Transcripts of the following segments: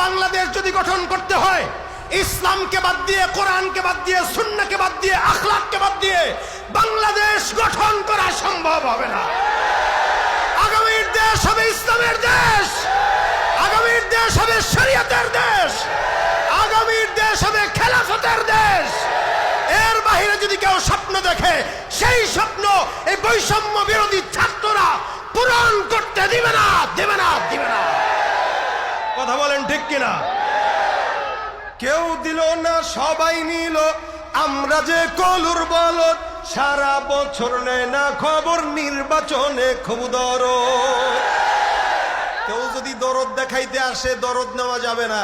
বাংলাদেশ যদি গঠন করতে হয়, ইসলামকে বাদ দিয়ে, কোরআনকে বাদ দিয়ে, সুন্নাহকে বাদ দিয়ে, আখলাককে বাদ দিয়ে বাংলাদেশ গঠন করা সম্ভব হবে না। আগামীর দেশ হবে ইসলামের দেশ, আগামীর দেশ হবে শরীয়তের দেশ, আগামীর দেশ হবে খেলাফতের দেশ। এর বাইরে যদি কেউ স্বপ্ন দেখে, সেই স্বপ্ন এই বৈষম্য বিরোধী ছাত্ররা পূরণ করতে দিবে না, দিবে না, দিবে না। কথা বলেন ঠিক কিনা? কেউ দিল না, সবাই নিল, আমরা যে কলুর বলদ, সারা বছর নেয় না খবর, নির্বাচনে খুব দরদ। কেউ যদি দরদ দেখাইতে আসে, দরদ নেওয়া যাবে না,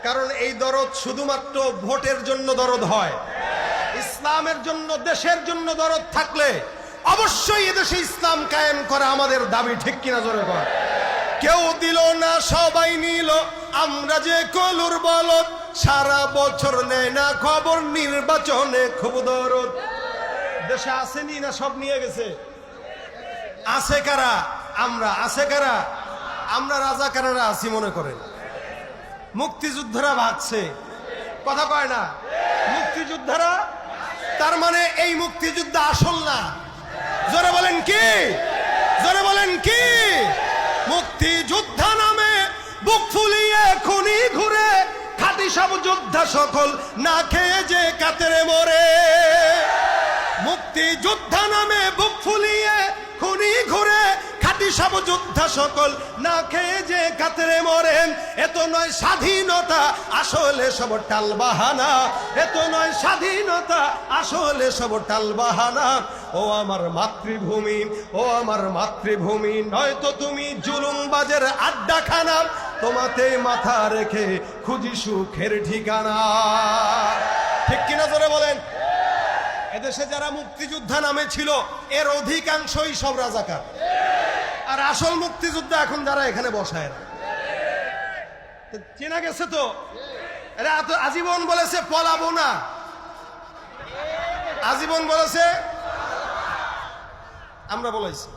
কারণ এই দরদ শুধুমাত্র ভোটের জন্য দরদ হয়। ইসলামের জন্য, দেশের জন্য দরদ থাকলে অবশ্যই এদেশে ইসলাম কায়েম করা আমাদের দাবি, ঠিক কিনা জোরে কর। কেউ দিল না, সবাই নিল, আমরা যে কলুর বলদ, সারা বছর নেয় না খবর, নির্বাচনে খুব দরদ। দেশে আসেনি না সব নিয়ে গেছে? আছে কারা? আমরা। আছে কারা? আমরা রাজাকারেরা আছি মনে করেন। মুক্তিযোদ্ধারা ভাগছে, কথা কয় না? মুক্তিযোদ্ধারা, তার মানে এই মুক্তিযুদ্ধ আসল না। জোরে বলেন কি? জোরে বলেন কি? মুক্তিযোদ্ধা নামে বুক ফুলিয়ে খুনি ঘুরে, খাঁটি সব যোদ্ধা সকল না খেয়ে যে কাতরে মরে। মুক্তিযোদ্ধা নামে বুক ফুলিয়ে খুনি ঘুরে, খাঁটি সব যোদ্ধা সকল না খেয়ে যে কাতরে মরেন। এত নয় স্বাধীনতা, আসলে সব টাল বাহানা। এত নয় স্বাধীনতা, আসলে সব টাল বাহানা। ও আমার মাতৃভূমি, ও আমার মাতৃভূমি, নয়তো তুমি জুলুমবাজের আড্ডাখানা। তোমাতে মাথা রেখে খুঁজি সুখের ঠিকানা। ঠিক কিনা জোরে বলেন? এদেশে যারা মুক্তিযোদ্ধা নামে ছিল, এর অধিকাংশই সব রাজাকার। আর আসল মুক্তিযোদ্ধা এখন যারা এখানে বসায়, চেনা গেছে তো? এরা আজীবন বলেছে পলাবো না, আজীবন বলেছে। আমরা বলাইছি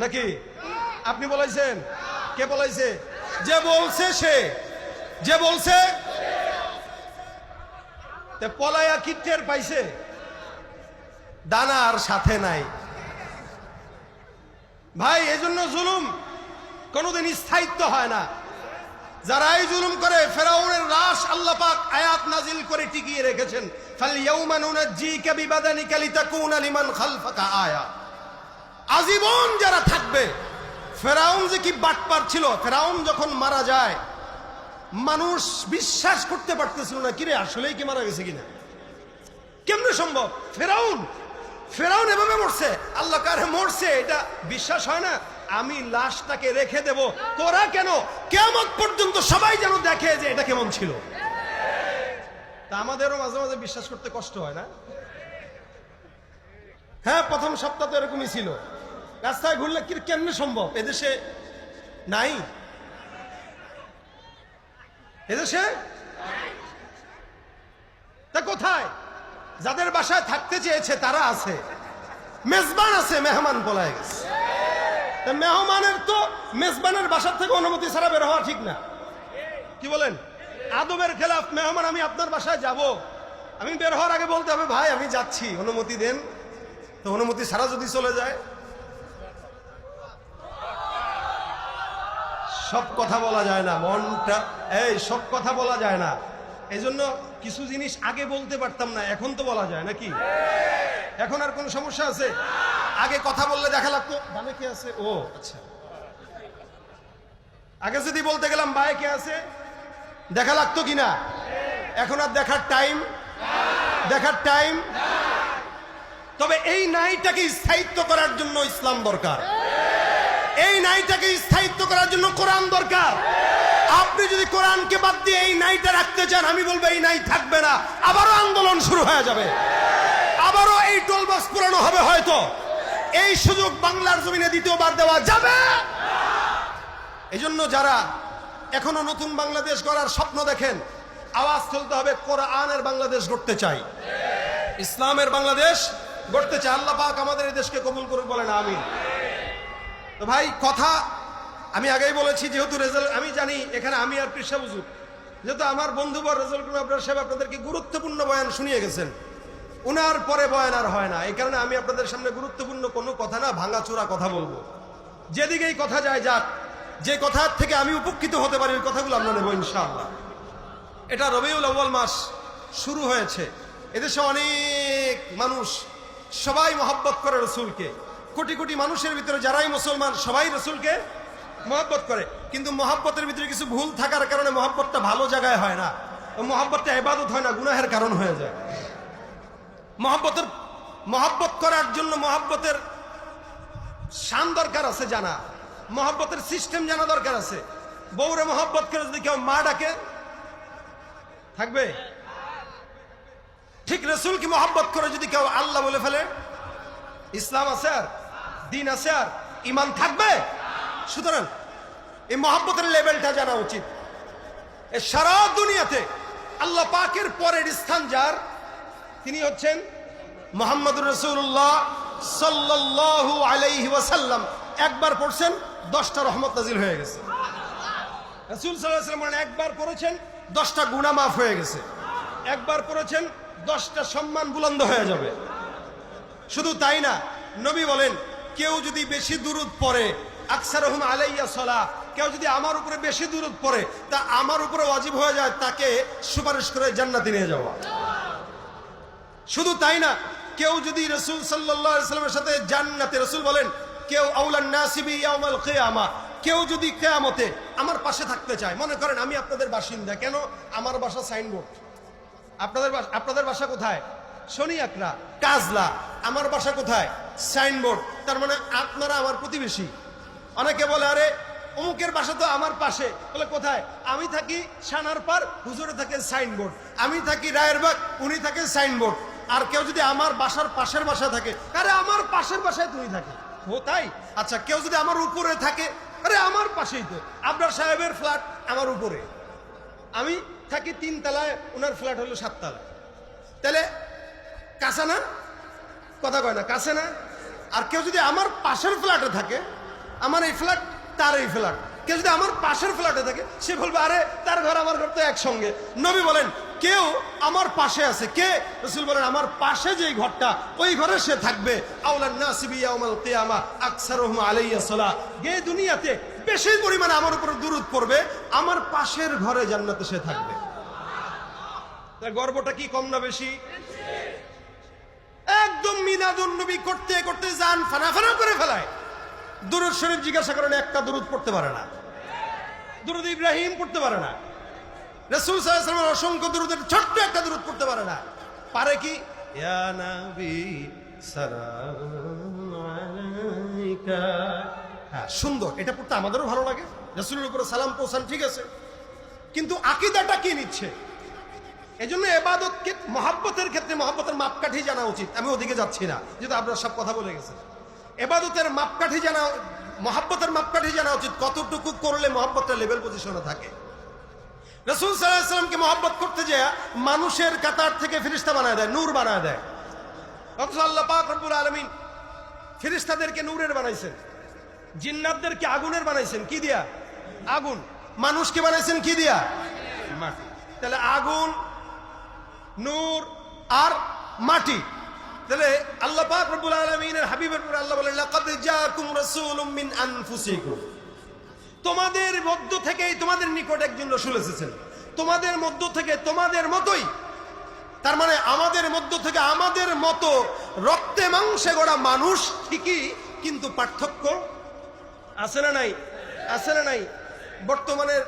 নাকি? আপনি বলাইছেন? কে বলাইছে? যে বলছে সে, যে বলছে। পলায়া কি টের পাইছে? দানার সাথে নাই ভাই। এজন্য জুলুম কোনোদিন স্থায়িত্ব হয় না। যারা এই জুলুম করে, ফেরাউনের লাশ আল্লাহ পাক আয়াত নাজিল করে টিকিয়ে রেখেছেন, ফালইয়াউমা নুনাজ্জিকা বিবাদানিকা লিতাকুনা লিমান খালফাকা আয়া। আজীবন যারা থাকবে। ফেরাউন যে কি বাটপার ছিল, ফেরাউন যখন মারা যায় মানুষ বিশ্বাস করতে পারতেছিল না, কিরে আসলেই কি মারা গেছে কিনা, কেমনে সম্ভব? ফেরাউন, ফেরাউন এভাবে মরছে, আল্লাহ কারে মরছে এটা বিশ্বাস হয় না। আমি লাশটাকে রেখে দেব, তোরা কেন? কিয়ামত পর্যন্ত সবাই যেন দেখে যে এটা কেমন ছিল। তা আমাদেরও মাঝে মাঝে বিশ্বাস করতে কষ্ট হয় না? হ্যাঁ, প্রথম সপ্তাহ তো এরকমই ছিল। রাস্তায় ঘুরলে কেমনে সম্ভব? এদেশে নাই, এদেশে তা কোথায়? যাদের বাসায় থাকতে চেয়েছে তারা আছে, মেজবান আছে, মেহমান পলায় গেছে। মেহমানের তো মেজবানের বাসার থেকে অনুমতি ছাড়া বের হওয়া ঠিক না, কি বলেন? আদবের খেলাফ। মেহমান, আমি আপনার বাসায় যাব, আমি বের হওয়ার আগে বলতে হবে ভাই আমি যাচ্ছি, অনুমতি দেন। তো অনুমতি ছাড়া যদি চলে যায়, সব কথা বলা যায় না, মনটা এই সব কথা বলা যায় না। এই জন্য কিছু জিনিস আগে বলতে পারতাম না, এখন তো বলা যায় নাকি? এখন আর কোন সমস্যা আছে? আগে কথা বললে দেখা লাগতো ডানে কে আছে, ও আচ্ছা। আগে যদি বলতে গেলাম বায়ে কে আছে, দেখা লাগতো কিনা? এখন আর দেখার টাইম, দেখার টাইম। তবে এই নাইটাকে স্থায়িত্ব করার জন্য ইসলাম দরকার, এই নাইটাকে স্থায়িত্ব করার জন্য কোরআন দরকার। আপনি যদি কোরআনকে বাদ দিয়ে এই নাইটা রাখতে চান, আমি বলবো এই নাই থাকবে না, আবারও আন্দোলন শুরু হয়ে যাবে, আবারও এই টোলবাস পুরানো হবে। হয়তো এই সুযোগ বাংলার জমিনে দ্বিতীয়বার দেওয়া যাবে। এই জন্য যারা এখনো নতুন বাংলাদেশ গড়ার স্বপ্ন দেখেন, আওয়াজ তুলতে হবে, কোরআনের বাংলাদেশ গড়তে চাই, ইসলামের বাংলাদেশ গড়তে চাই। আল্লাহ পাক আমাদের এই দেশকে কবুল করুন, বলেন আমিন। তো ভাই, কথা আমি আগেই বলেছি, যেহেতু রেজাল্ট আমি জানি এখানে আমি আর পেশা বুঝুক, যেহেতু আমার বন্ধুবর রেজাল্ট আপনার সাহেব আপনাদেরকে গুরুত্বপূর্ণ বয়ান শুনিয়ে গেছেন, উনার পরে বয়ান আর হয় না। এই কারণে আমি আপনাদের সামনে গুরুত্বপূর্ণ কোনো কথা না, ভাঙাচোরা কথা বলবো। যেদিকেই কথা যায় যাক, যে কথা থেকে আমি উপকৃত হতে পারি ওই কথাগুলো আমরা নেবো ইনশাআল্লাহ। এটা রবিউল আউয়াল মাস শুরু হয়েছে, এদেশে অনেক মানুষ সবাই মহব্বত করে রসুলকে। কোটি কোটি মানুষের ভিতরে যারাই মুসলমান সবাই রসুলকে মহব্বত করে, কিন্তু মহব্বতের ভিতরে কিছু ভুল থাকার কারণে মহব্বতটা ভালো জায়গায় হয় না, মহব্বতটা ইবাদত হয় না, গুনাহের কারণ হয়ে যায়। মহব্বত করার জন্য মহব্বতের শান দরকার আছে জানা, মহব্বতের সিস্টেম জানা দরকার আছে। বউরে মহব্বত করে যদি কেউ মা ডাকে থাকবে? ঠিক রসুলকে মহব্বত করে যদি কেউ আল্লাহ বলে ফেলে, ইসলাম আছে আর দিন আছে আর ইমান থাকবে? সুতরাং এই মহব্বতের লেভেলটা জানা উচিত। সারা দুনিয়াতে আল্লাহ পাকের পরের স্থান যার, তিনি হচ্ছেন মুহাম্মদুর রাসূলুল্লাহ সাল্লাল্লাহু আলাইহি ওয়াসাল্লাম। একবার পড়ছেন 10টা রহমত নাজিল হয়ে গেছে। রাসূল সাল্লাল্লাহু আলাইহি ওয়াসাল্লাম একবার পড়েছেন 10টা গুনাহ মাফ হয়ে গেছে, একবার পড়েছেন 10টা সম্মান বুলন্দ হয়ে যাবে। শুধু তাই না, নবী বলেন কেউ যদি বেশি দুরূদ পড়ে, আকসারুহুম আলাইয়া সালাহ, কেউ যদি আমার উপরে বেশি দুরূদ পড়ে তা আমার উপরে ওয়াজিব হয়ে যায় তাকে সুপারিশ করে জান্নাতে নিয়ে যাওয়া। শুধু তাই না, কেউ যদি রাসূল সাল্লাল্লাহু আলাইহি ওয়াসাল্লামের সাথে জান্নাতে, রাসূল বলেন কেউ আউলান নাসিবি ইয়াউমাল কিয়ামা, কেউ যদি কিয়ামতে আমার পাশে থাকতে চায়। মনে করেন আমি আপনাদের বাসিন্দা, কেন? আমার বাসা সাইনবোর্ড, আপনাদের বাসা কোথায়? শনিয়াকড়া, কাজলা। আমার বাসা কোথায়? সাইনবোর্ড। তার মানে আপনারা আমার প্রতিবেশী। অনেকে বলে আরে অমুকের বাসা তো আমার পাশে, বলে কোথায়? আমি থাকি সানারপাড়, হুজুরে থাকে সাইনবোর্ড। আমি থাকি রায়েরবাগ, উনি থাকে সাইনবোর্ড। আর কেউ যদি আমার বাসার পাশের বাসা থাকে, আরে আমার পাশের বাসায় তুমি থাকে। ও তাই? আচ্ছা, কেউ যদি আমার উপরে থাকে, আরে আমার পাশেই তো আবরার সাহেবের ফ্ল্যাট আমার উপরে, আমি থাকি 3 তলায়, ওনার ফ্ল্যাট হলো 7 তলায়। তাহলে কাছে না? কথা কয় না, কাছে না? আর কেউ যদি আমার পাশের ফ্ল্যাটে থাকে, আমার এই ফ্ল্যাট তার এই ফ্ল্যাট, কেউ যদি আমার পাশের ফ্ল্যাটে থাকে সে বলবে আরে তার ঘর আমার ঘর তো একসঙ্গে। নবী বলেন কেউ আমার পাশে আছে, কে? রাসূল বলেন আমার পাশে যেই ঘরটা, ওই ঘরে সে থাকবে। আউলান নাসিবি ইয়াউমাল কিয়ামা আকসারুহুম আলাইয়া সালাহ, এই দুনিয়াতে বেশি পরিমাণে আমার উপর দুরূদ পড়বে, আমার পাশের ঘরে জান্নাতে সে থাকবে। তার গর্বটা কি কম না বেশি? একদম মিলাদুন নবী করতে করতে জান ফানা ফানা করে ফেলায়। দুরূদ শরীফ জিজ্ঞাসা করেন, একটা দুরূদ পড়তে পারে না। দুরূদ ইব্রাহিম পড়তে পারে না। রাসূল সাল্লাল্লাহু আলাইহি ওয়াসাল্লামের অসংখ্য দুরূদের ছোট্ট একটা দুরূদ পড়তে পারে না। পারে কি? ইয়া নবী সালাম আলাইকা। হ্যাঁ, সুন্দর, এটা পড়তে আমাদেরও ভালো লাগে। রাসূলের উপরে সালাম পৌঁছান, ঠিক আছে, কিন্তু আকীদাটা কি নিচ্ছে? এজন্য ইবাদতকে মহব্বতের ক্ষেত্রে মহব্বতের মাপকাঠি জানা উচিত। আমি ওদিকে যাচ্ছি না, যেহেতু আপনারা সব কথা বলে গেছেন। ইবাদতের মাপকাঠি জানা, মহব্বতের মাপকাঠি জানা উচিত, কতটুকু করলে মহব্বতের লেভেল পজিশনে থাকে। রাসূল সাল্লাল্লাহু আলাইহি ওয়াসাল্লামকে মহব্বত করতে যায় মানুষের কাতার থেকে ফেরেশতা বানায় দেয়, নূর বানায় দেয়। অথচ আল্লাহ পাক রব্বুল আলামিন ফেরেশতাদেরকে নূরের বানাইছেন, জিন্নাতদেরকে আগুনের বানাইছেন। কি দিয়া? আগুন। মানুষকে বানাইছেন কি দিয়া? মাটি। তাহলে আগুন, নূর আর মাটি। তাহলে আল্লাহ পাক রব্বুল আলামিনের হাবিবের পরে আল্লাহ বলেন লাকাদ জাআকুম রাসূলুম মিন আনফুসিকুম, তোমাদের মধ্য থেকেই তোমাদের নিকট একজন রাসূল এসেছেন, তোমাদের মধ্য থেকে তোমাদের মতোই। তার মানে আমাদের মধ্য থেকে আমাদের মতো রক্তে মাংসে গড়া মানুষ ঠিকই, কিন্তু পার্থক্য আছে না নাই? আছে না নাই? বর্তমানের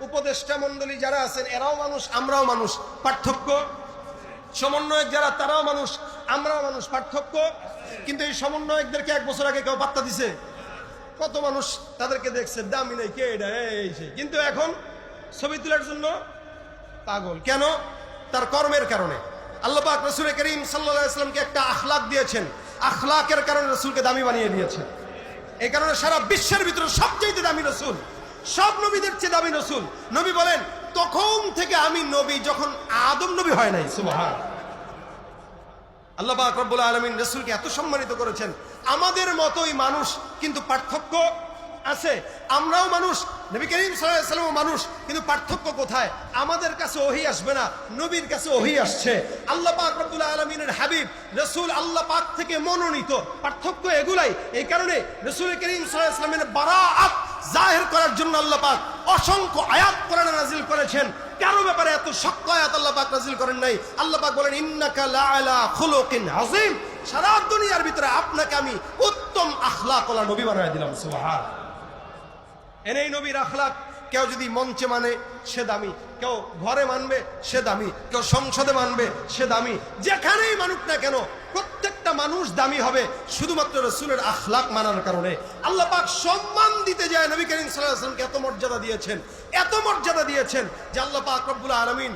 উপদেষ্টা মণ্ডলী যারা আছেন এরাও মানুষ, আমরাও মানুষ, পার্থক্য। সমন্বয়ক যারা তারাও মানুষ, আমরাও মানুষ, পার্থক্য। কিন্তু এই সমন্বয়কদেরকে 1 বছর আগে কেউ পাত্তা দিছে? কত মানুষ তাদেরকে দেখছে, দামি নেই, কে এটা, এই সেই। কিন্তু এখন ছবি তোলার জন্য পাগল। কেন? তার কর্মের কারণে। আল্লাহ পাক রাসূল করিম সাল্লাল্লাহু আলাইহি ওয়াসাল্লামকে একটা আখলাক দিয়েছেন, আখলাকের কারণে রাসূলকে দামি বানিয়ে দিয়েছেন। এই কারণে সারা বিশ্বের ভিতরে সবচেয়ে দামি রাসূল, সব নবীদের চেয়ে দামি রাসূল। নবী বলেন তখন থেকে আমি নবী যখন আদম নবী হয় নাই। সুবহানাল্লাহ। আল্লাহ পাক রব্বুল আলামিন রাসূলকে এত সম্মানিত করেছেন। আমাদের মতোই মানুষ, কিন্তু পার্থক্য আছে, আমরাও মানুষ, নবী করিম সাল্লাল্লাহু আলাইহি ওয়াসাল্লাম মানুষ, কিন্তু পার্থক্য কোথায়? আমাদের কাছে ওহী আসবে না, নবীর কাছে ওহী আসছে। আল্লাহ পাক রব্বুল আলামিনের হাবিব রাসূল আল্লাহ পাক থেকে মনোনীত, পার্থক্য এগুলাই। এই কারণে রাসূল করিম সাল্লাল্লাহু আলাইহি ওয়াসাল্লামের বারাআত জাহির করার জন্য আল্লাহ পাক অসংখ্য আয়াত কোরআনে নাযিল করেছেন। কারো ব্যাপারে এত শক্ত আয়াত আল্লাহ পাক নাযিল করেন নাই। আল্লাহ পাক বলেন ইন্নাকা লাআলা খুলুকিন আযীম, সারা দুনিয়ার ভিতরে আপনাকে আমি উত্তম আখলাকওয়ালা নবী বানায় দিলাম। সুবহানাল্লাহ। এনেই নবীর আখলাক। কেউ যদি মঞ্চে মানে সে দামি, কেউ ঘরে মানবে সে দামি, কেউ সংসদে মানবে সে দামি, যেখানেই মানুক না কেন প্রত্যেকটা মানুষ দামি হবে শুধুমাত্র রাসূলের আখলাক মানার কারণে। আল্লাহ পাক সম্মান দিতে যায় নবী করিম সাল্লাল্লাহু আলাইহি ওয়াসাল্লামকে এত মর্যাদা দিয়েছেন, এত মর্যাদা দিয়েছেন যে আল্লাহ পাক রব্বুল আলামিন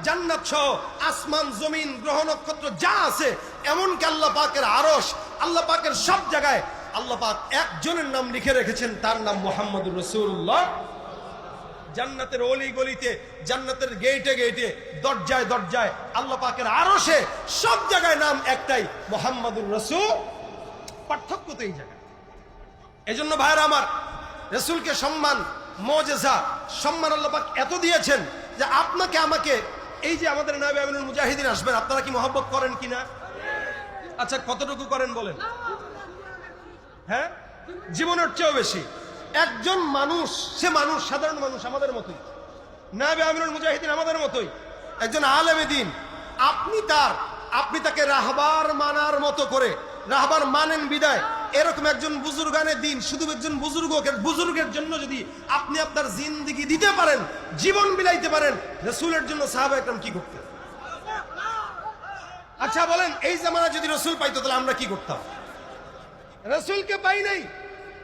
জান্নাত সহ আসমান জমিন গ্রহ নক্ষত্র যা আছে, এমনকি আল্লাহ পাকের আরশ, আল্লাহ পাকের সব জায়গায় আল্লাহ পাক একজনের নাম লিখে রেখেছেন, তার নাম মুহাম্মদুর রাসূলুল্লাহ। জান্নাতের অলি গলিতে, জান্নাতের গেটে গেটে, দরজায় দরজায়, আল্লাহ পাকের আরশে, সব জায়গায় নাম একটাই, মুহাম্মদুর রাসূল। পার্থক্য তো এই জায়গায়। এজন্য ভাইরা আমার, রাসূলকে সম্মান, মুজিজা, সম্মান আল্লাহ পাক এত দিয়েছেন যে আপনাকে আমাকে, এই যে আমাদের নায়েবে আমিনুল মুজাহিদিন আসবেন, আপনারা কি মহব্বত করেন কিনা? আচ্ছা, কতটুকু করেন বলেন? হ্যাঁ, জীবনের চেয়েও বেশি। একজন মানুষ, সে মানুষ, সাধারণ মানুষ আমাদের মতোই, নায়েবে আমিনুল মুজাহিদিন আমাদের মতোই, একজন আলেমে দ্বীন। আপনি তাকে রাহবার মানার মতো করে, রাহবার মানেন বিদায়, এরকম একজন বুজুর্গানে দ্বীন, শুধু একজন বুজুর্গের জন্য যদি আপনি আপনার জিন্দেগি দিতে পারেন, জীবন বিলাইতে পারেন, রাসূলের জন্য সাহাবা একরাম কি করতেন? আচ্ছা বলেন, এই জামানা যদি রাসূল পাইতো তাহলে আমরা কি করতাম? রাসূলকে পাই নাই,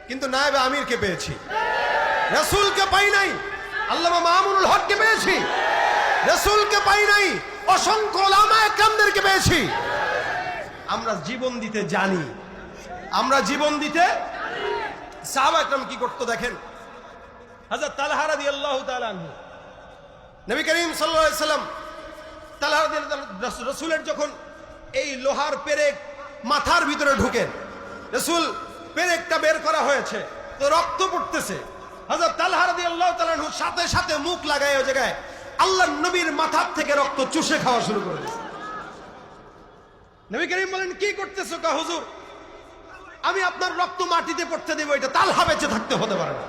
কিন্তু নায়েবে আমিরকে পেয়েছি। রাসূলকে পাই নাই, আল্লামা মামুনুল হককে পেয়েছি। রাসূলকে পাই নাই, অসংখ্য উলামায়ে কেরামদেরকে পেয়েছি। আমরা জীবন দিতে জানি, আমরা জীবন দিতে। সাহাবা একরাম কি করতো দেখেন। হযরত তালহা রাদিয়াল্লাহু তাআলা আনহু, নবী করিম সাল্লাল্লাহু আলাইহি সাল্লাম, তালহা রাদিয়াল্লাহু, রাসূলের যখন এই লোহার পেরেক মাথার ভিতরে ঢুকেন, রাসূল পেরেকটা বের করা হয়েছে, তো রক্ত পড়তেছে। হযরত তালহা রাদিয়াল্লাহু তাআলা আনহু সাথে সাথে মুখ লাগায় ওই জায়গায় আল্লাহর নবীর মাথার থেকে রক্ত চুষে খাওয়া শুরু করে দিয়েছে। নবী করিম বলেন, কি করতেছো? কা হুজুর, আমি আপনার রক্ত মাটিতে পড়তে দেব, এটা তালহা বেঁচে থাকতে হতে পারে না।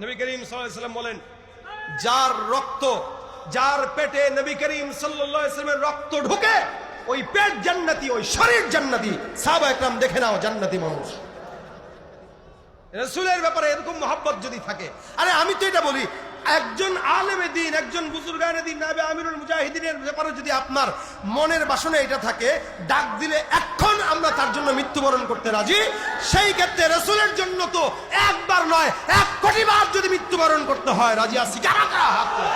নবী করিম সাল্লাল্লাহু আলাইহি ওয়াসাল্লাম বলেন, যার রক্ত, যার পেটে নবী করিম সাল্লাল্লাহু আলাইহি ওয়াসাল্লামের রক্ত ঢুকে, ওই পেট জান্নাতি, ওই শরীর জান্নাতি। সাহাবা একরাম দেখে নাও, জান্নাতি মানুষ। রাসূলের ব্যাপারে এরকম মহব্বত যদি থাকে, আরে আমি তো এটা বলি, একজন আলেমে দ্বীন, একজন বুজুর্গানে দ্বীন, নায়েবে আমিরুল মুজাহিদিনের ব্যাপারে যদি আপনার মনের বাসনা এটা থাকে, ডাক দিলে এখন আমরা তার জন্য মৃত্যুবরণ করতে রাজি। সেই ক্ষেত্রে রাসূলের জন্য তো একবার নয়, 1 কোটি বার যদি মৃত্যুবরণ করতে হয়, রাজি আছি। কারা কারা হাত তোলো।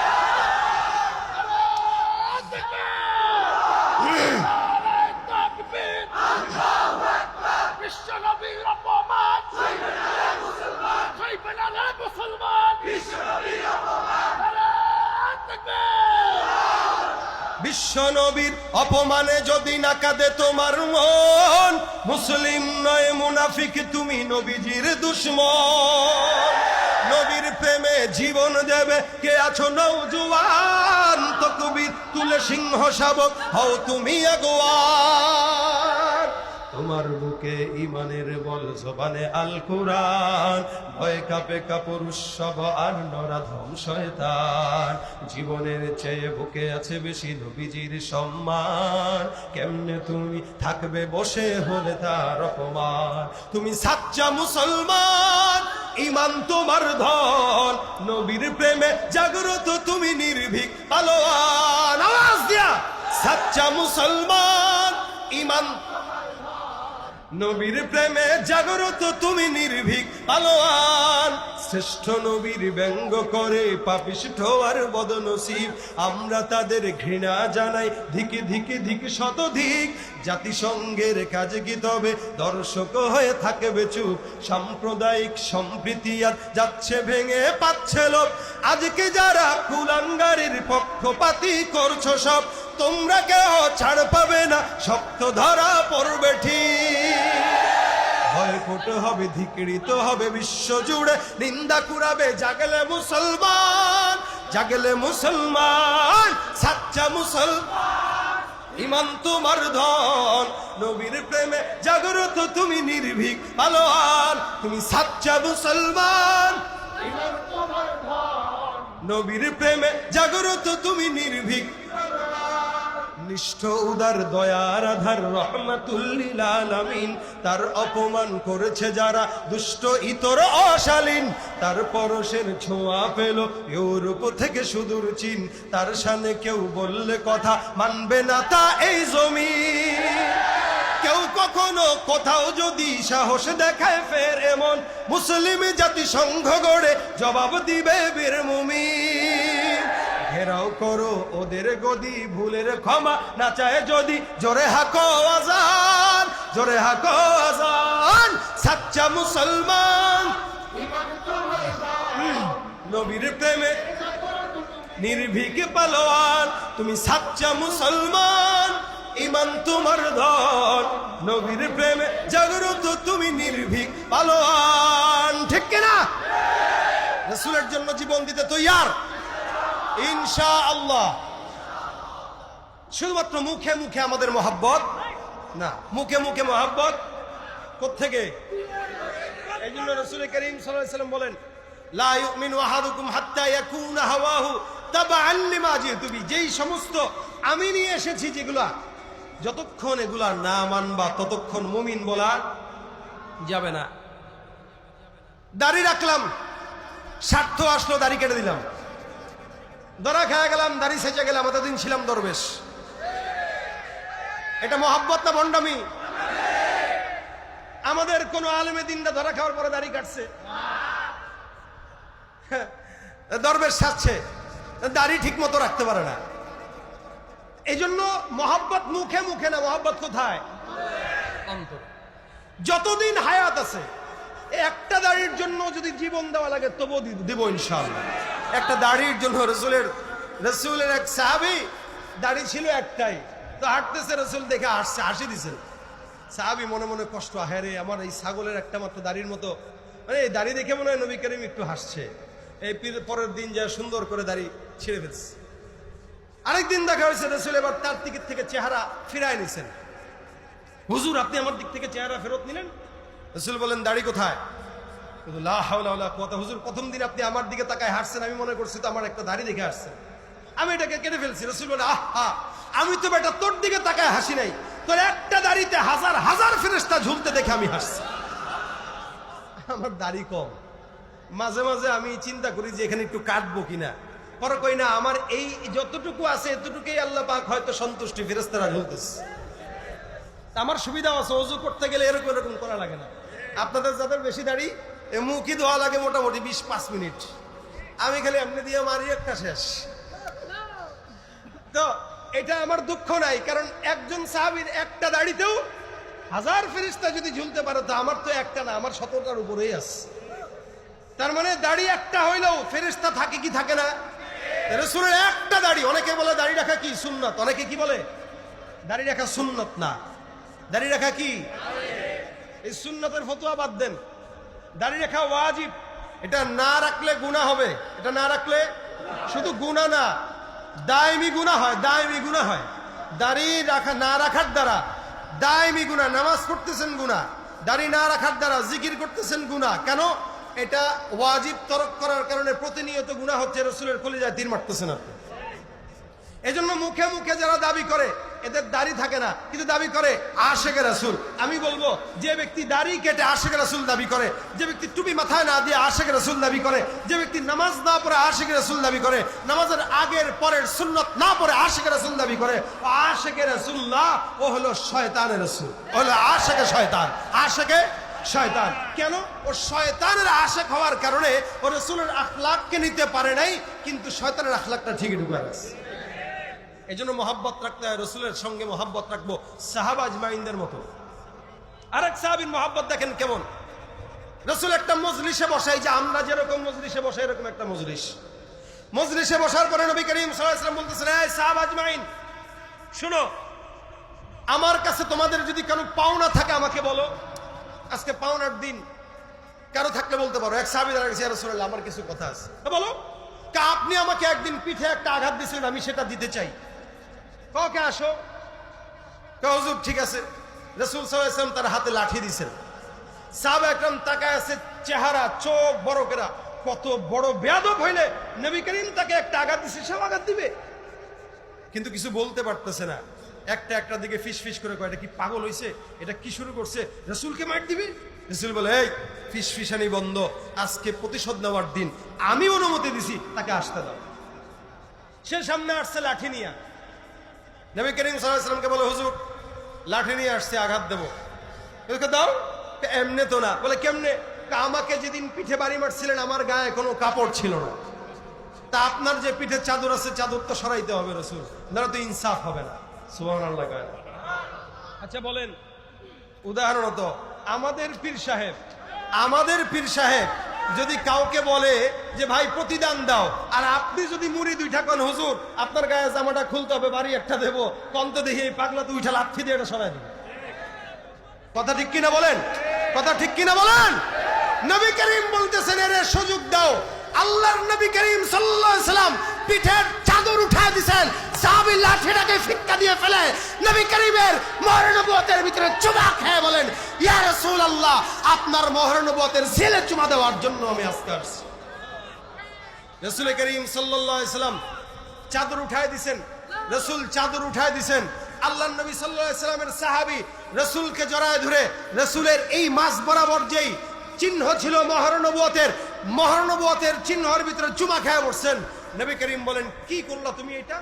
বিশ্ব নবীর অপমানে যদি না কাঁদে তোমার মন, মুসলিম নয় মুনাফিক, তুমি নবীজির দুশমন। নবীর প্রেমে জীবন দেবে কে আছো নওজোয়ান, তাকবীর তুলে সিংহ শাবক হও তুমি আগুয়ান। তোমার বুকে ইমানের বল, জবানে আল কোরআন, ভয় কাঁপে কাপুরুষ সব আর নরাধম শয়তান। জীবনের চেয়ে বুকে আছে বেশি নবীজির সম্মান, কেমনে তুমি থাকবে বসে হলে তার অপমান। তুমি সাচ্চা মুসলমান, ইমান তোমার ধন, নবীর প্রেমে জাগ্রত তুমি নির্ভীক পালোয়ান। আওয়াজ দিয়া, সাচ্চা মুসলমান, ইমান, নবীর প্রেমে জাগ্রত তুমি নির্ভীক পালোয়ান। শ্রেষ্ঠ নবীর ব্যঙ্গ করে পাপিষ্ঠ আর বদনসিব, আমরা তাদের ঘৃণা জানাই ধিকে ধিকে ধিক শতধিক। জাতিসংঘের কাজে কি তবে দর্শক হয়ে থাকবে চুপ? সাম্প্রদায়িক সম্প্রীতি আর যাচ্ছে ভেঙে পাচ্ছে লোক। আজকে যারা কুলাঙ্গারের পক্ষপাতী করছো সব, তোমরা কেউ ছাড় পাবে না, শক্ত ধরা পড়বে ঠিক। ক্ষয়কোট হবে, ধিকৃত হবে বিশ্ব জুড়ে, নিন্দা কুড়াবে জাগলে মুসলমান, জাগলে মুসলমান, সাচ্চা মুসলমান, ইমান তোমার ধন, নবীর প্রেমে জাগ্রত তুমি নির্ভীক পালোয়ান, তুমি সাচ্চা মুসলমান, ইমান তোমার ধন, নবীর প্রেমে জাগ্রত তুমি নির্ভীক, নিষ্ঠ উদার দয়ার আধার রহমাতুল লিল আলামিন, তার অপমান করেছে যারা দুষ্ট ইতর অশালীন, তার পরশের ছোঁয়া পেল ইউরোপ থেকে সুদূর চীন, তার শানে কেউ বললে কথা মানবে না তা এই জমিন, কেউ কখনো কোথাও যদি সাহস দেখায় ফের এমন, মুসলিম জাতিসংঘ গড়ে জবাব দিবে বীর মুমিন, ঘেরাও করো ওদের গদি, ভুলের ক্ষমা না চায় যদি, জোরে হাকো আজান, জোরে হাকো আজান, সাচ্চা মুসলমান, নবীর প্রেমে নির্ভীক পালোয়ান, তুমি সাচ্চা মুসলমান, ইমান তোমার ধন, নবীর প্রেমে জাগ্রত তুমি নির্ভীক পালোয়ান, ঠিক কিনা? রাসূলের জন্য জীবন দিতে তৈয়ার ইনশাআল্লাহ। শুধুমাত্র মুখে মুখে আমাদের মহব্বত না, মুখে মুখে মহব্বত কোত্থেকে? এই জন্য রাসূল করিম সাল্লাল্লাহু আলাইহি ওয়াসাল্লাম বলেন, লা ইউমিনু আহাদুকুম হাত্তা ইয়াকুনা হাওয়াহু তাবাআন লিমা জিতু বি, যেই সমস্ত আমি নিয়ে এসেছি যেগুলা, যতক্ষণ এগুলা না মানবা ততক্ষণ মুমিন বলা যাবে না। দাড়ি রাখলাম, স্বার্থ আসলো দাড়ি কেটে দিলাম, ধরা খেয়ে গেলাম, দাড়ি সেচে গেলাম, এতদিন ছিলাম দরবেশ, এটা মহব্বত না ভণ্ডামি? আমাদের কোন আলেমে দিনটা ধরা খাওয়ার পরে দাড়ি কাটছে, দরবেশ সাজছে, দাড়ি ঠিক মতো রাখতে পারে না। এই জন্য মহব্বত মুখে মুখে না, মহব্বত কোথায়? অন্তর। যতদিন হায়াত আছে একটা দাড়ির জন্য যদি জীবন দেওয়া লাগে তবুও দিব ইনশাআল্লাহ। একটা দাড়ির জন্য রসুলের এক সাহাবী, দাড়ি ছিল একটাই, তো হাঁটতেছে, রসুল দেখে হাসছে, হাসি দিছে। সাহাবী মনে মনে কষ্ট, আহারে আমার এই ছাগলের একটা মাত্র দাড়ির মতো, মানে এই দাড়ি দেখে মনে হয় নবী করিম একটু হাসছে। এই পরের দিন যা সুন্দর করে দাড়ি ছিঁড়ে ফেলছে। আরেকদিন দেখা হয়েছে, রসুল এবার তার দিক থেকে চেহারা ফিরায় নিছেন। হুজুর আপনি আমার দিক থেকে চেহারা ফেরত নিলেন? রসুল বলেন, দাড়ি কোথায়? লা হাওলা ওয়ালা কুওয়াতা। হুজুর প্রথম দিন আপনি আমার দিকে তাকায় হাসছেন, আমি মনে করছি তো আমার একটা দাড়ি দেখে হাসছেন, আমি এটাকে কেটে ফেলছি। রসুল বলে, আহা, আমি তো বেটা তোর দিকে তাকায় হাসি নাই, তোর একটা দাড়িতে হাজার হাজার ফেরেশতা ঝুলতে দেখে আমি হাসছি। আমার দাড়ি কম, মাঝে মাঝে আমি চিন্তা করি যে এখানে একটু কাটবো কিনা, পরে কই না, আমার এই যতটুকু আছে এতটুকুই আল্লাহ পাক হয়তো সন্তুষ্টি, ফেরেশতারা ঝুলতেছে, আমার সুবিধা আছে, ওযু করতে গেলে এরকম এরকম করা লাগে না। আপনাদের যাদের বেশি দাড়ি, মুখই ধোয়া লাগে মোটামুটি 20-5 মিনিট, আমি খালি এমনি দিয়ে মারি একটা শেষ। তো এটা আমার দুঃখ নাই, কারণ একজন সাহাবীর একটা দাড়িতেও হাজার ফেরেশতা যদি ঝুলতে পারে, তো আমার তো একটা না, আমার 17টার উপরেই আছে। তার মানে দাড়ি একটা হইলেও ফেরেশতা থাকে কি থাকে না? রাসূলের একটা দাড়ি, অনেকে বলে দাড়ি রাখা কি সুন্নাত, অনেকে কি বলে দাড়ি রাখা সুন্নাত না, দাড়ি রাখা কি? এই সুন্নাতের ফতোয়া বাদ দেন, দাড়ি রাখা ওয়াজিব। এটা না রাখলে গুনাহ হবে, এটা না রাখলে শুধু গুনাহ না, দায়মি গুনাহ হয়, দায়মি গুনাহ হয়। দাড়ি রাখা না রাখার দ্বারা দায়মি গুনাহ, নামাজ পড়তেছেন গুনাহ, দাড়ি না রাখার দ্বারা জিকির করতেছেন গুনাহ। কেন? এটা ওয়াজিব তরক করার কারণে প্রতিনিয়ত গুনাহ হচ্ছে, রাসূলের কলিজায় তীর মারতেছেন আপনি। এজন্য মুখে মুখে যারা দাবি করে এদের দাড়ি থাকে না, কিন্তু দাবি করে আশিকে রাসূল। আমি বলবো, যে ব্যক্তি দাড়ি কেটে আশিকে রাসূল দাবি করে, যে ব্যক্তি টুপি মাথায় না দিয়ে আশিকে রাসূল দাবি করে, যে ব্যক্তি নামাজ না পড়ে আশিকে রাসূল দাবি করে, নামাজের আগের পরের সুন্নাত না পড়ে আশিকে রাসূল দাবি করে, আশিকে রাসূল না, ও হলো শয়তানের রাসূল, ও হলো আশিকে শয়তান, আশিকে শয়তান। কেন? ও শয়তানের আশিক হওয়ার কারণে ও রাসূলের আখলাককে নিতে পারে নাই, কিন্তু শয়তানের আখলাকটা ঠিকই ঢুকে গেছে। এই জন্য মহব্বত রাখতে হয়, রসুলের সঙ্গে মহব্বত রাখবো সাহাবা আজমাইনদের মতো। আরেক সাহাবীর মহব্বত দেখেন কেমন, রসুল একটা মজলিসে বসাই, যে আমরা যেরকম মজলিসে বসাই এরকম একটা মজলিসে বসার পরে নবী করিম সাল্লাল্লাহু আলাইহি ওয়াসাল্লাম বলতেছেন, এই সাহাবা আজমাইন শুনো, আমার কাছে তোমাদের যদি কোনো পাওনা থাকে আমাকে বলো, আজকে পাওনার দিন, কারো থাকলে বলতে পারো। এক সাহাবী দাঁড়িয়ে গেছে, ইয়া রাসূলুল্লাহ আমার কিছু কথা আছে। বলো। আপনি আমাকে একদিন পিঠে একটা আঘাত দিয়েছিলেন, আমি সেটা দিতে চাই। কাউকে আসো। হুজুর ঠিক আছে। রাসূল সাল্লাল্লাহু আলাইহি ওয়াসাল্লাম তার হাতে লাঠি দিয়েছেন। সাহাবা একরাম তাকায় আছে, চেহারা চোখ বড় করা। কত বড় বেয়াদব হইলে নবী করিম তাকে একটা আঘাত দিছে, সে আঘাত দিবে, কিন্তু কিছু বলতে পারতেছে না। একটা দিকে ফিস ফিস করে কয়, এটা কি পাগল হইছে? এটা কি শুরু করছে? রাসূলকে মার দিবে? রাসূল বলে, এই ফিস ফিসানি বন্ধ, আজকে প্রতিশোধ নেওয়ার দিন, আমি অনুমতি দিছি, তাকে আসতে দাও। সে সামনে আসছে লাঠি নিয়ে। নবী করিম সাল্লাল্লাহু আলাইহি ওয়াসাল্লামকে বলে, হুজুর লাঠি নিয়ে আসছে, আঘাত দেবো। দাও। এমনে তো না। বলে কেমনে? আমাকে যেদিন পিঠে বাড়ি মারছিলেন আমার গায়ে কোনো কাপড় ছিল না, তা আপনার যে পিঠে চাদর আছে চাদর তো সরাইতে হবে রাসূল, না তো ইনসাফ হবে না। সুবহানাল্লাহ। আচ্ছা বলেন, উদাহরণত আমাদের পীর সাহেব যদি কাউকে বলে যে ভাই প্রতিদান দাও, আর আপনি যদি মুড়ি দুইটা কোন, হুজুর আপনার গায়ে জামাটা খুলতে হবে, বাড়ি একটা দেবো, কন্ত দেখি এই পাগলা তো উঠা লাথি দিয়ে এটা সরাই দিবে। কথা ঠিক কিনা বলেন? কথা ঠিক কিনা বলেন? নবী করিম বলতেছেন, এর সুযোগ দাও। আল্লাহর নবী করিম সাল্লাল্লাহু আলাইহি ওয়াসাল্লাম পিঠের চাদর উঠায় দিয়েছেন, সাহাবী লাঠিটাকে ফিক্কা দিয়ে ফেলে নবী করিমের মোহর নবুয়তের ভিতরে চুমা খেয়ে বলেন, ইয়া রাসূলুল্লাহ আপনার মোহর নবুয়তের ছেলে চুমা দেওয়ার জন্য আমি আজকে আসছি। রাসূল করিম সাল্লাল্লাহু আলাইহি ওয়াসাল্লাম চাদর উঠায় দিয়েছেন। রাসূল চাদর উঠায় দিয়েছেন। আল্লাহর নবী সাল্লাল্লাহু আলাইহি ওয়াসাল্লামের সাহাবী রাসূলকে জড়ায় ধরে রাসূলের এই মাঝ বরাবর যেই চিহ্ন ছিল মোহর নবুয়তের চিহ্নের ভিতরে চুমা খেয়ে বসছেন। নবী করিম বলেন, কি করলা তুমি এটা?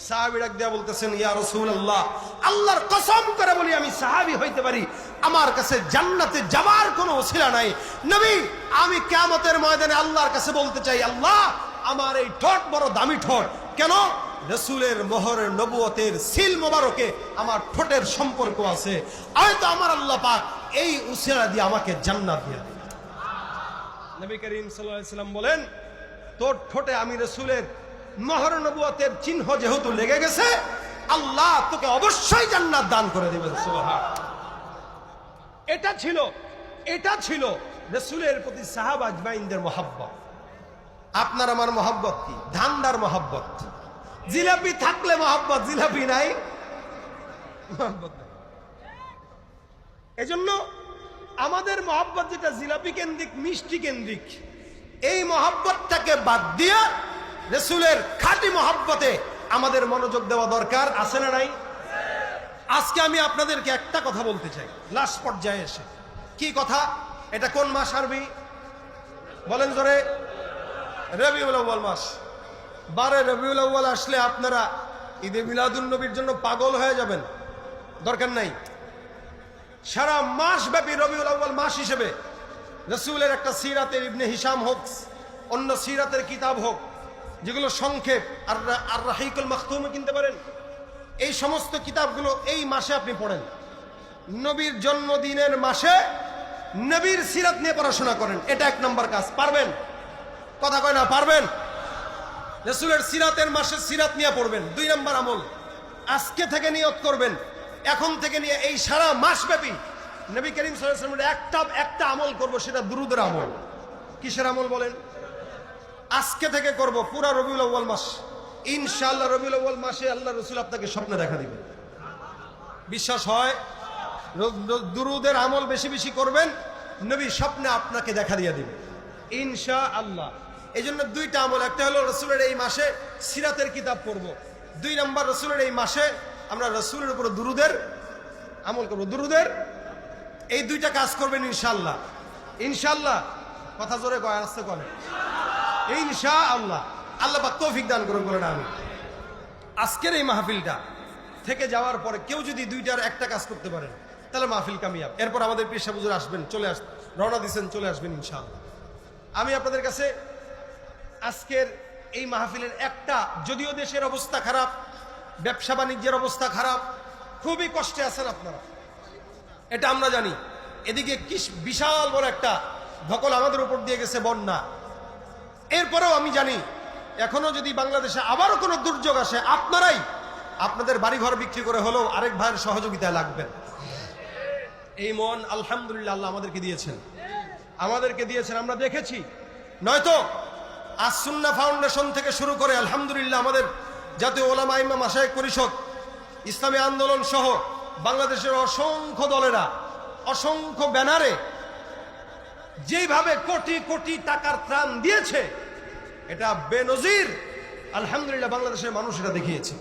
সাহাবী ডাক দিয়া বলতেছেন, ইয়া রাসূলুল্লাহ আল্লাহর কসম করে বলি আমি সাহাবী হইতে পারি, আমার কাছে জান্নাতে যাওয়ার কোনো ওসিলা নাই। নবী আমি কিয়ামতের ময়দানে আল্লাহর কাছে বলতে চাই, আল্লাহ আমার এই ঠোঁট বড় দামি ঠোঁট, কেন? রাসূলের মোহরের নবুয়তের সিল মোবারকে আমার ঠোঁটের সম্পর্ক আছে, হয়তো আমার আল্লাহ পাক এই উসিলা দিয়ে আমাকে জান্নাত দিয়ে দিবেন। নবী করিম সাল্লাল্লাহু আলাইহি ওয়াসাল্লাম বলেন, তোর ঠোঁটে আমি রাসূলের মোহর নবুয়তের চিহ্ন যেহেতু লেগে গেছে, আল্লাহ তোকে অবশ্যই জান্নাত দান করে দিবেন। সুবহানাল্লাহ। এটা ছিল রাসূলের প্রতি সাহাবা আজমাইনদের মহব্বত। আপনার আমার মহব্বত কি? ধান্দার মহব্বত। জিলাপি থাকলে মহব্বত, জিলাপি নাই মহব্বত নাই। এজন্য আমাদের মহব্বত যেটা জিলাপি কেন্দ্রিক, মিষ্টি কেন্দ্রিক, এই মহব্বতটাকে বাদ দিয়ে রাসূলের খাঁটি মহব্বতে আমাদের মনোযোগ দেওয়া দরকার, আছে না নাই? আজকে আমি আপনাদেরকে একটা কথা বলতে চাই লাস্ট পর্যায়ে এসে। কি কথা? এটা কোন মাস আরবি বলেন জোরে? রবিউল আউয়াল মাস। 12 রবিউল আউয়াল আসলে আপনারা ঈদে মিলাদুন নবীর জন্য পাগল হয়ে যাবেন, দরকার নাই। সারা মাস ব্যাপী রবিউল আউয়াল মাস হিসেবে রাসূলের একটা সিরাতের ইবনে হিশাম হোক, অন্য সিরাতের কিতাব হোক, যেগুলো সংক্ষেপ, আর রাহিকুল মাখতুম কিনতে পারেন, এই সমস্ত কিতাবগুলো এই মাসে আপনি পড়েন। নবীর জন্মদিনের মাসে নবীর সিরাত নিয়ে পড়াশোনা করেন, এটা 1 নম্বর কাজ। পারবেন? কথা কয় না, পারবেন? রাসূলের সিরাতের মাসে সিরাত নিয়ে পড়বেন। 2 নম্বর আমল, আজকে থেকে নিয়ত করবেন, এখন থেকে নিয়ে এই সারা মাস ব্যাপী নবী করিম সাল্লাল্লাহু আলাইহি ওয়াসাল্লামের একটা আমল করব, সেটা দুরূদের আমল। কিসের আমল বলেন? আজকে থেকে করব পুরা রবিউল আউয়াল মাস। ইনশাআল্লাহ রবিউল আউয়াল মাসে আল্লাহ রাসূল আপনাকে স্বপ্নে দেখা দিবেন। বিশ্বাস হয়? দুরূদের আমল বেশি বেশি করবেন, নবী স্বপ্নে আপনাকে দেখা দিয়ে দিবেন ইনশাআল্লাহ। এই জন্য 2টা আমল, একটা হলো রাসূলের এই মাসে সিরাতের কিতাব পড়ব, 2 নম্বর রাসূলের এই মাসে আমরা রাসূলের উপর দুরূদের আমল করব। দুরূদের এই 2টা কাজ করবেন ইনশাআল্লাহ। ইনশাআল্লাহ। কথা জোরে কয়, আস্তে কয়। ইনশাআল্লাহ। আল্লাহ পাক তৌফিক দান করুন বলেন আমি। আজকের এই মাহফিলটা থেকে যাওয়ার পরে কেউ যদি 2টার একটা কাজ করতে পারেন তাহলে মাহফিল কামিয়াব। এরপর আমাদের পীর সাহেব হুজুর আসবেন, রওনা দিচ্ছেন, চলে আসবেন ইনশাআল্লাহ। আমি আপনাদের কাছে আজকের এই মাহফিলের একটা, যদিও দেশের অবস্থা খারাপ, ব্যবসা বাণিজ্যের অবস্থা খারাপ, খুবই কষ্টে আছেন আপনারা, এটা আমরা জানি। এদিকে কি বিশাল বড় একটা ধকল আমাদের উপর দিয়ে গেছে, বন্যা। এরপরেও আমি জানি এখনো যদি বাংলাদেশে আবারও কোনো দুর্যোগ আসে, আপনারাই আপনাদের বাড়িঘর বিক্রি করে হলেও আরেক ভাইয়ের সহযোগিতায় লাগবেন। এই মন আলহামদুলিল্লাহ আল্লাহ আমাদেরকে দিয়েছেন, আমরা দেখেছি। নয়তো আস-সুন্নাহ ফাউন্ডেশন থেকে শুরু করে আলহামদুলিল্লাহ আমাদের জাতীয় ওলামা ইমাম মাশায়েখ পরিষদ, ইসলামী আন্দোলন সহ বাংলাদেশের অসংখ্য দলেরা অসংখ্য ব্যানারে যেভাবে কোটি কোটি টাকার ত্রাণ দিয়েছে, এটা বেনজির। আলহামদুলিল্লাহ বাংলাদেশের মানুষ এটা দেখিয়েছে।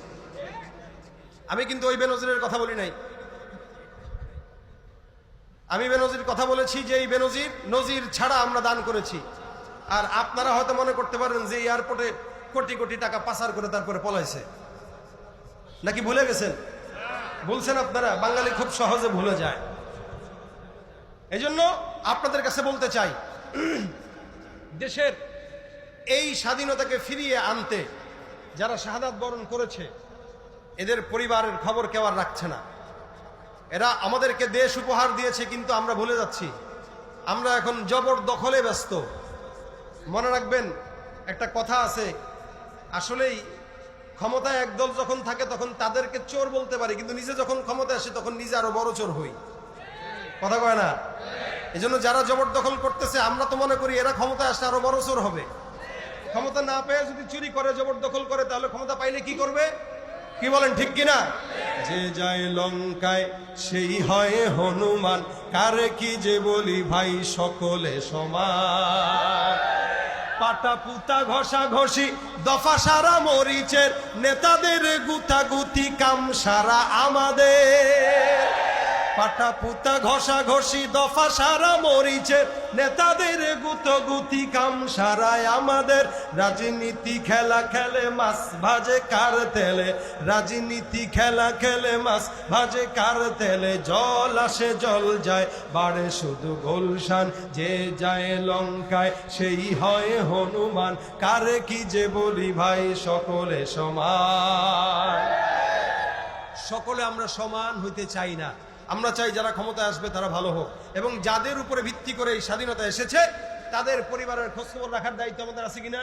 আমি কিন্তু ওই বেনজিরের কথা বলি নাই, আমি বেনজির কথা বলেছি যে এই বেনজির নজির ছাড়া আমরা দান করেছি। আর আপনারা হয়তো মনে করতে পারেন যে এয়ারপোর্টে কোটি কোটি টাকা পাচার করে তারপরে পলাইছে, নাকি ভুলে গেছেন? বলছেন আপনারা, বাঙালি খুব সহজে ভুলে যায়। এই জন্য আপনাদের কাছে বলতে চাই, দেশের এই স্বাধীনতাকে ফিরিয়ে আনতে যারা শাহাদাত বরণ করেছে এদের পরিবারের খবর কেউ আর রাখছে না। এরা আমাদেরকে দেশ উপহার দিয়েছে, কিন্তু আমরা ভুলে যাচ্ছি। আমরা এখন জবরদখলে ব্যস্ত। মনে রাখবেন, একটা কথা আছে, আসলেই ক্ষমতায় একদল যখন থাকে তখন তাদেরকে চোর বলতে পারি, কিন্তু নিজে যখন ক্ষমতায় আসে তখন নিজে আরো বড় চোর হই। কথা কয় না? এই জন্য যারা জবরদখল করতেছে, আমরা তো মনে করি এরা ক্ষমতায় আসলে আরো বড় চোর হবে। ক্ষমতা না পেয়ে যদি চুরি করে, জবরদখল করে, তাহলে ক্ষমতা পাইলে কি করবে? কি বলেন, ঠিক কিনা? যে যায় লঙ্কায় সেই হয় হনুমান, কারে কি যে বলি ভাই সকলে সমান। পাটা পুতা ঘষা ঘষি দফা সারা মরিচের, নেতাদের গুতাগুতি কাম সারা আমাদের। পাটা পুতা ঘষা ঘষি দফা সারা মরিচের, নেতাদের গুতগুতি কাম সারায় আমাদের। রাজনীতি খেলা খেলে মাছ ভাজে কার তেলে, রাজনীতি খেলা খেলে মাছ ভাজে কার তেলে। জল আসে জল যায়, বাড়ে শুধু গোলশান। যে যায় লঙ্কায় সেই হয় হনুমান, কারে কি যে বলি ভাই সকলে সমান। সকলে আমরা সমান হইতে চাই না। আমরা চাই যারা ক্ষমতায় আসবে তারা ভালো হোক, এবং যাদের উপরে ভিত্তি করে এই স্বাধীনতা এসেছে তাদের পরিবারের খোঁজখবর রাখার দায়িত্ব আমাদের আছে কিনা?